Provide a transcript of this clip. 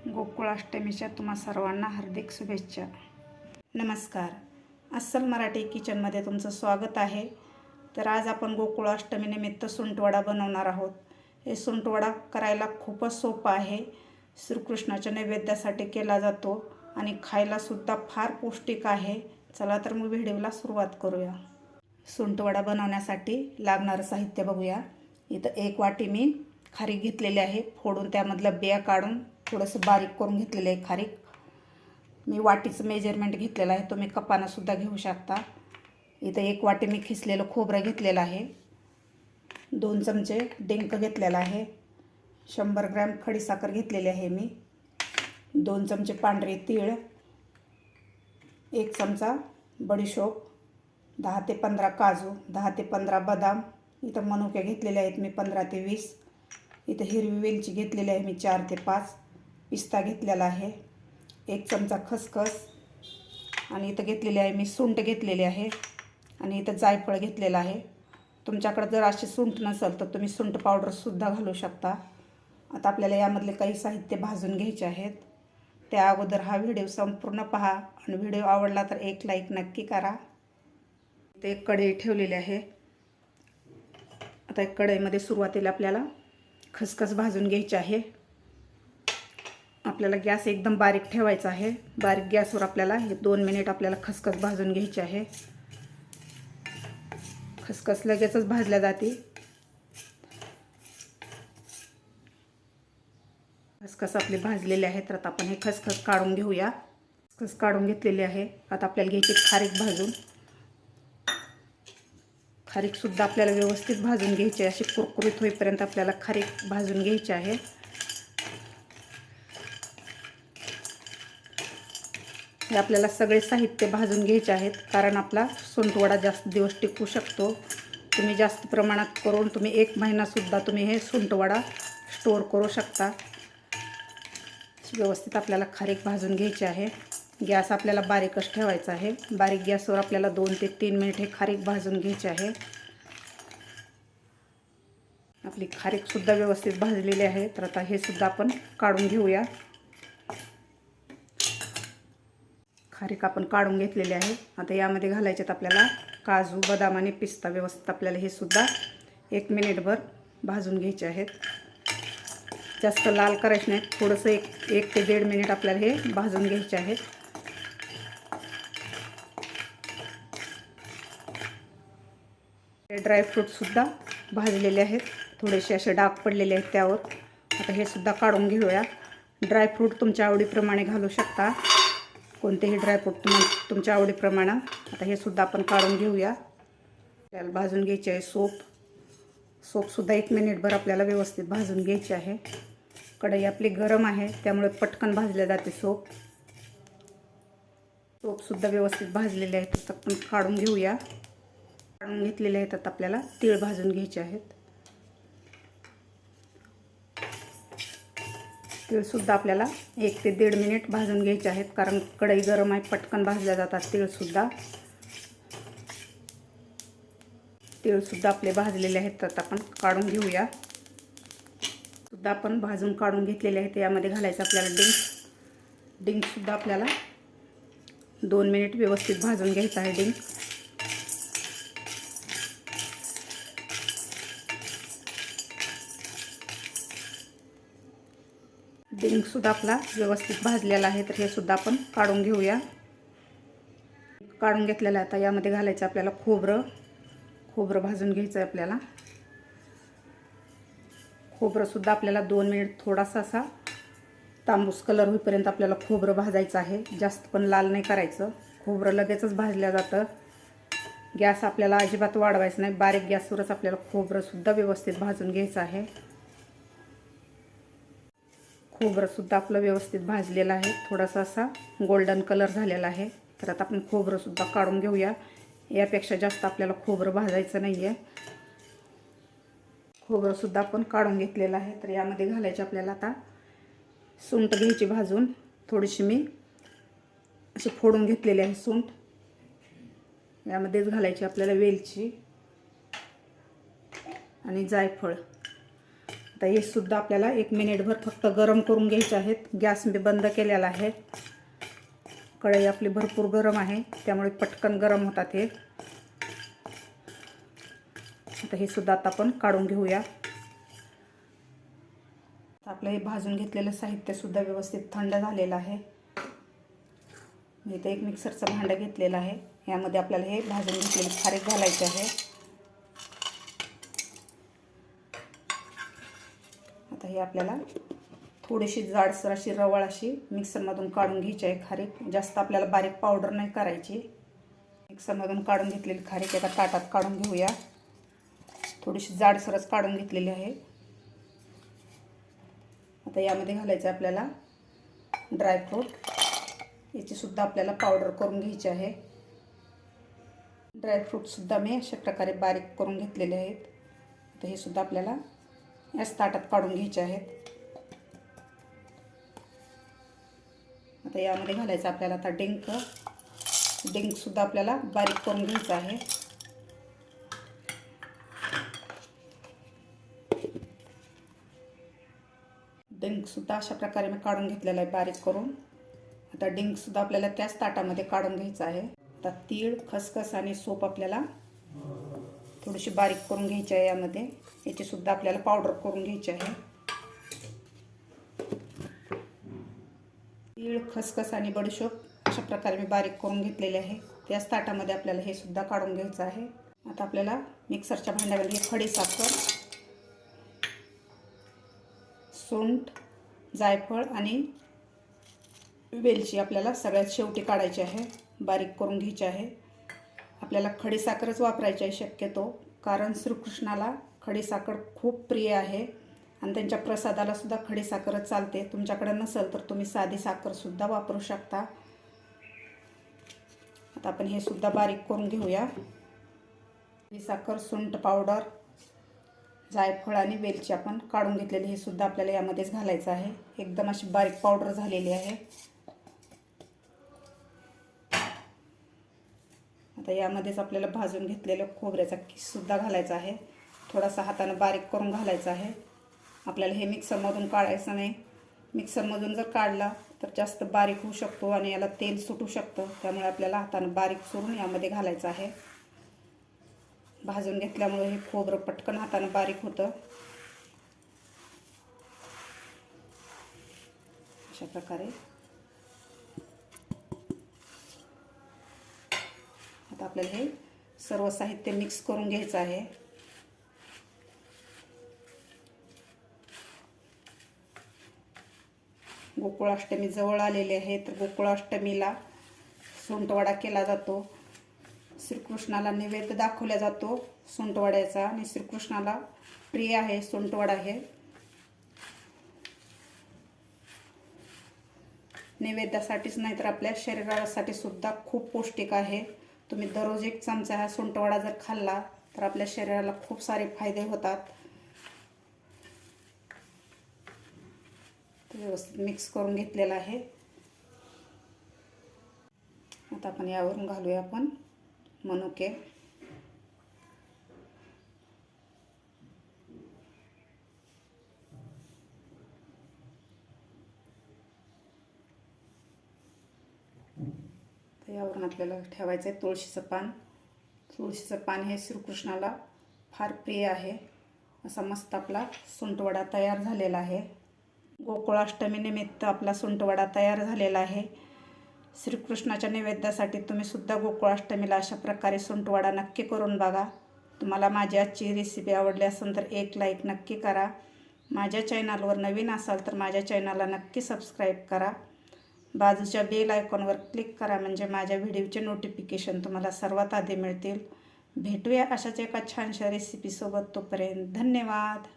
गोकुळाष्टमीच्या तुम्हा सर्वांना हार्दिक शुभेच्छा. नमस्कार. अस्सल मराठी किचनमध्ये तुमचं स्वागत आहे. तर आज आपण गोकुळाष्टमीनिमित्त सुंठवडा बनवणार आहोत. हे सुंठवडा करायला खूपच सोपा आहे. श्रीकृष्णाच्या नैवेद्यासाठी केला जातो आणि खायलासुद्धा फार पौष्टिक आहे. चला तर मग व्हिडिओला सुरुवात करूया. सुंठवडा बनवण्यासाठी लागणारं साहित्य बघूया. इथं 1 वाटी मी खारीक घेतलेली आहे. फोडून त्यामधलं बिया काढून थोडंसं बारीक करून घेतलेलं आहे खारीक. मी वाटीचं मेजरमेंट घेतलेलं आहे, तुम्ही कपानंसुद्धा घेऊ शकता. इथं 1 वाटी मी खिसलेलं खोबरं घेतलेलं आहे. 2 चमचे डिंक घेतलेला आहे. 100 ग्रॅम खडीसाखर घेतलेली आहे मी. 2 चमचे पांढरे तीळ, 1 चमचा बडीशोप, 10 ते 15 काजू, 10 ते 15 बदाम. इथं मनुके घेतलेले आहेत मी 15 ते 20. इथं हिरवी वेलची घेतलेली आहे मी 4 ते 5. पिस्ता घेतलेला आहे. 1 चमचा खसखस आणि इथं घेतलेली आहे मी सुंठ घेतलेली आहे आणि इथं जायफळ घेतलेलं आहे. तुमच्याकडे जर अशी सुंठ नसेल तर तुम्ही सुंठ पावडरसुद्धा घालू शकता. आता आपल्याला यामधले काही साहित्य भाजून घ्यायचे आहेत. त्या अगोदर हा व्हिडिओ संपूर्ण पहा आणि व्हिडिओ आवडला तर एक लाईक नक्की करा. इथे एक कढई ठेवलेली आहे. आता एक कढईमध्ये सुरुवातीला आपल्याला खसखस भाजून घ्यायची आहे. आपल्याला गॅस एकदम बारीक ठेवायचा आहे. बारीक गॅसवर आपल्याला हे 2 मिनिट आपल्याला खसखस भाजून घ्यायची आहे. खसखस लगेचच भाजल्या जाते. खसखस आपली भाजलेली आहे तर आता आपण हे खसखस काढून घेऊया. खसखस काढून घेतलेली आहे. आता आपल्याला घ्यायची खारीक भाजून. खारीकसुद्धा आपल्याला व्यवस्थित भाजून घ्यायची आहे. अशी कुरकुरीत होईपर्यंत आपल्याला खारीक भाजून घ्यायची आहे. हे आपल्याला सगळे साहित्य भाजून घ्यायचे आहेत कारण आपला सुंठवडा जास्त दिवस टिकू शकतो. तुम्ही जास्त प्रमाणात करून तुम्ही 1 महिनासुद्धा तुम्ही हे सुंठवडा स्टोअर करू शकता. व्यवस्थित आपल्याला खारीक भाजून घ्यायची आहे. गॅस आपल्याला बारीकच ठेवायचा आहे. बारीक गॅसवर आपल्याला 2 ते 3 मिनिट हे खारीक भाजून घ्यायची आहे. आपली खारीकसुद्धा व्यवस्थित भाजलेली आहे तर आता हे सुद्धा आपण काढून घेऊया. खारीक आपण काढून घेतलेली आहे. आता यामध्ये घालायचे आपल्याला काजू, बदाम आणि पिस्ता. व्यवस्थित आपल्याला हे सुद्धा 1 मिनिटभर भाजून घ्यायचे आहेत. जास्त लाल करायचे नाहीत. थोडंसं 1 ते 1.5 मिनिट आपल्याला हे भाजून घ्यायचे आहेत. हे ड्रायफ्रूटसुद्धा भाजलेले आहेत. थोडेसे असे डाग पडलेले आहेत त्यावर. आता हे सुद्धा काढून घेऊया. ड्रायफ्रूट तुमच्या आवडीप्रमाणे घालू शकता. कोणतेही ड्रायफ्रूट तुमच्या आवडीप्रमाणे. आता हे सुद्धा आपण काढून घेऊया. त्याला भाजून घ्यायचे आहे सोपसुद्धा 1 मिनिटभर आपल्याला व्यवस्थित भाजून घ्यायची आहे. कढई आपली गरम आहे त्यामुळे पटकन भाजले जाते सोपसुद्धा व्यवस्थित भाजलेले आहेत. तर आपण काढून घेऊया. काढून घेतलेले आहेत. आता आपल्याला तीळ भाजून घ्यायचे आहेत. तीळसुद्धा आपल्याला 1 ते 1.5 मिनिट भाजून घ्यायचे आहेत कारण कढई गरम आहे, पटकन भाजल्या जातात तीळसुद्धा. तीळसुद्धा आपले भाजलेले आहेत तर आपण काढून घेऊया. सुद्धा आपण भाजून काढून घेतलेले आहेत. यामध्ये घालायचं आपल्याला डिंकसुद्धा आपल्याला 2 मिनिट व्यवस्थित भाजून घ्यायचं आहे डिंक. डिंकसुद्धा आपला व्यवस्थित भाजलेला आहे तर हे सुद्धा आपण काढून घेऊया. काढून घेतलेलं आहे. आता यामध्ये घालायचं आपल्याला खोबरं भाजून घ्यायचं आहे आपल्याला. खोबरंसुद्धा आपल्याला 2 मिनिट थोडासा असा तांबूस कलर होईपर्यंत आपल्याला खोबरं भाजायचं आहे. जास्त पण लाल नाही करायचं. खोबरं लगेचच भाजलं जातं. गॅस आपल्याला अजिबात वाढवायचं नाही. बारीक गॅसवरच आपल्याला खोबरंसुद्धा व्यवस्थित भाजून घ्यायचं आहे. खोबरंसुद्धा आपलं व्यवस्थित भाजलेलं आहे. थोडासा असा गोल्डन कलर झालेला आहे. तर आता आपण खोबरंसुद्धा काढून घेऊया. यापेक्षा जास्त आपल्याला खोबरं भाजायचं नाही आहे. खोबरंसुद्धा आपण काढून घेतलेलं आहे. तर यामध्ये घालायचे आपल्याला आता सुंठ घ्यायची भाजून. थोडीशी मी अशी फोडून घेतलेली आहे सुंठ. यामध्येच घालायची आपल्याला वेलची आणि जायफळ. आता हे सुद्धा आपल्याला 1 मिनिटभर फक्त गरम करून घ्यायचे आहेत. गॅस मी बंद केलेला आहे. कढई आपली भरपूर गरम आहे, त्यामुळे पटकन गरम होतात हे. आता हे सुद्धा आता आपण काढून घेऊया. आपलं हे भाजून घेतलेलं साहित्य सुद्धा व्यवस्थित थंड झालेलं आहे. मी इथे एक मिक्सरचं भांडं घेतलेलं आहे. यामध्ये आपल्याला हे भाजून घेतलेले खारीक घालायचे आहे. आता हे आपल्याला थोडीशी जाडसर अशी रवाळ अशी मिक्सरमधून काढून घ्यायची आहे खारीक. जास्त आपल्याला बारीक पावडर नाही करायची. मिक्सरमधून काढून घेतलेली खारीक एका ताटात काढून घेऊया. थोडीशी जाडसरच काढून घेतलेली आहे. आता यामध्ये घालायचं आपल्याला ड्रायफ्रूट. याची सुद्धा आपल्याला पावडर करून घ्यायची आहे. ड्रायफ्रूट सुद्धा मी अशा प्रकारे बारीक करून घेतलेले आहेत. आता हे सुद्धा आपल्याला याच ताटात काढून घ्यायचे आहेत. आता यामध्ये घालायचं आपल्याला आता डिंक. डिंक सुद्धा आपल्याला बारीक करून घ्यायचं आहे. डिंक सुद्धा अशा प्रकारे मी काढून घेतलेला आहे बारीक करून. आता डिंक सुद्धा आपल्याला त्याच ताटामध्ये काढून घ्यायचं आहे. आता तीळ, खसखस आणि सोप आपल्याला थोडीशी बारीक करून घ्यायची आहे. यामध्ये याची सुद्धा आपल्याला पावडर करून घ्यायची आहे. तीळ, खसखस आणि बडीशोप अशा प्रकारे मी बारीक करून घेतलेले आहे. त्याच ताटामध्ये आपल्याला हे सुद्धा काढून घ्यायचं आहे. आता आपल्याला मिक्सरच्या भांड्यामध्ये खडी साखर, सुंठ, जायफळ आणि वेलची आपल्याला सगळ्यात शेवटी काढायची आहे. बारीक करून घ्यायची आहे. आपल्याला खडीसाखरच वापरायची आहे शक्यतो, कारण श्रीकृष्णाला खडीसाखर खूप प्रिय आहे आणि त्यांच्या प्रसादाला सुद्धा खडीसाखरच चालते. तुमच्याकडे नसेल तर तुम्ही साधी साखर सुद्धा वापरू शकता. आता आपण हे सुद्धा बारीक करून घेऊया. खडीसाखर, सुंठ पावडर, जायफळ आणि वेलची आपण काढून घेतलेली हे सुद्धा आपल्याला यामध्येच घालायचं आहे. एकदम अशी बारीक पावडर झालेली आहे. आता यामध्येच आपल्याला भाजून घेतलेलं खोबऱ्याचा किस सुद्धा घालायचा आहे. थोडासा हाताने बारीक करून घालायचा आहे. आपल्याला हे मिक्सरमधून काढायचं नाही. मिक्सरमधून जर काढला तर जास्त बारीक होऊ शकतो आणि याला तेल सुटू शकतं. त्यामुळे आपल्याला हाताने बारीक करून यामध्ये घालायचं आहे. भाजून घेतल्यामुळे हे खोबरं पटकन हाताने बारीक होतं. अशा प्रकारे आता आपल्याला हे सर्व साहित्य मिक्स करून घ्यायचं आहे. गोकुळाष्टमी जवळ आलेली आहे, तर गोकुळाष्टमीला सुंटवडा केला जातो. श्रीकृष्णाला नैवेद्य दाखवला जातो सुंटवड्याचा आणि श्रीकृष्णाला प्रिय आहे सुंटवडा. हे नैवेद्यासाठीच नाही तर आपल्या शरीरासाठी सुद्धा खूप पौष्टिक आहे. तुम्ही दररोज 1 चमचा हा सुंटवडा जर खाल्ला तर आपल्या शरीराला खूप सारे फायदे होतात. व्यवस्थित मिक्स करून घेतलेला आहे. आता आपण यावरून घालूया आपण मनुके. यावरून आपल्याला ठेवायचं आहे तुळशीचं पान. तुळशीचं पान हे श्रीकृष्णाला फार प्रिय आहे. असा मस्त आपला सुंटवडा तयार झालेला आहे. गोकुळाष्टमीनिमित्त आपला सुंटवडा तयार झालेला आहे. श्रीकृष्णाच्या नैवेद्यासाठी तुम्ही सुद्धा गोकुळाष्टमीला अशा प्रकारे सुंटवडा नक्की करून बघा. तुम्हाला माझी आजची रेसिपी आवडली असेल तर एक लाईक नक्की करा. माझ्या चॅनलवर नवीन असाल तर माझ्या चॅनलला नक्की सबस्क्राईब करा. बाजूच्या बेल आयकॉनवर क्लिक करा म्हणजे माझ्या व्हिडिओचे नोटिफिकेशन तुम्हाला सर्वात आधी मिळतील. भेटूया अशाच एका छानशा रेसिपीसोबत. तोपर्यंत धन्यवाद.